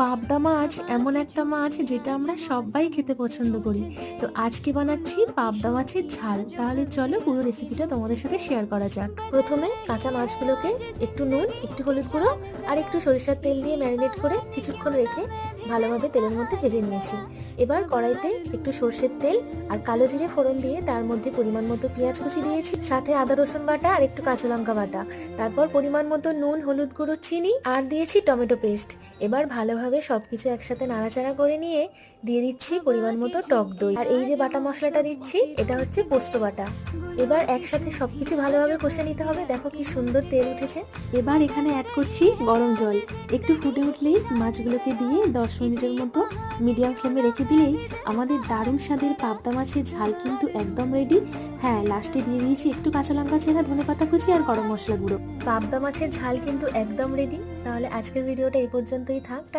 পাবদা মাছ এমন একটা মাছ যেটা আমরা সবাই খেতে পছন্দ করি। তো আজকে বানাচ্ছি পাবদা মাছের ঝাল। তাহলে চলো পুরো রেসিপিটা তোমাদের সাথে শেয়ার করা যাক। প্রথমে কাঁচা মাছগুলোকে একটু নুন, একটু হলুদ গুঁড়ো আর একটু সরিষার তেল দিয়ে ম্যারিনেট করে কিছুক্ষণ রেখে ভালোভাবে তেলের মধ্যে ভেজে নিয়েছি। এবার কড়াইতে একটু সর্ষের তেল আর কালো জিরে ফোড়ন দিয়ে তার মধ্যে পরিমাণ মতো পেঁয়াজ কুচি দিয়েছি, সাথে আদা রসুন বাটা আর একটু কাঁচা লঙ্কা বাটা, তারপর পরিমাণ মতো নুন, হলুদ গুঁড়ো, চিনি আর দিয়েছি টমেটো পেস্ট। এবার ভালোভাবে সবকিছু একসাথে নাড়াচাড়া করে নিয়ে দিয়ে দিচ্ছি পরিমাণ মতো টক দই। আর এই যে বাটা মশলাটা দিচ্ছি এটা হচ্ছে পোস্ত বাটা। এবার একসাথে সবকিছু ভালোভাবে কষে নিতে হবে। দেখো কি সুন্দর তেল উঠেছে। এবার এখানে অ্যাড করছি গরম জল। একটু ফুটে উঠলেই মাছগুলোকে দিয়ে 10 মিনিটের মতো মিডিয়াম ফ্লেমে রেখে দিলেই আমাদের দারুণ স্বাদের পাবদা মাছের ঝাল কিন্তু একদম রেডি। হ্যাঁ, লাস্টে দিয়ে দিয়েছি একটু কাঁচা লঙ্কা চেরা, ধনেপাতা কুচি আর গরম মশলা গুঁড়ো। পাবদা মাছের ঝাল কিন্তু একদম রেডি। তাহলে আজকের ভিডিওটা এই পর্যন্তই থাক।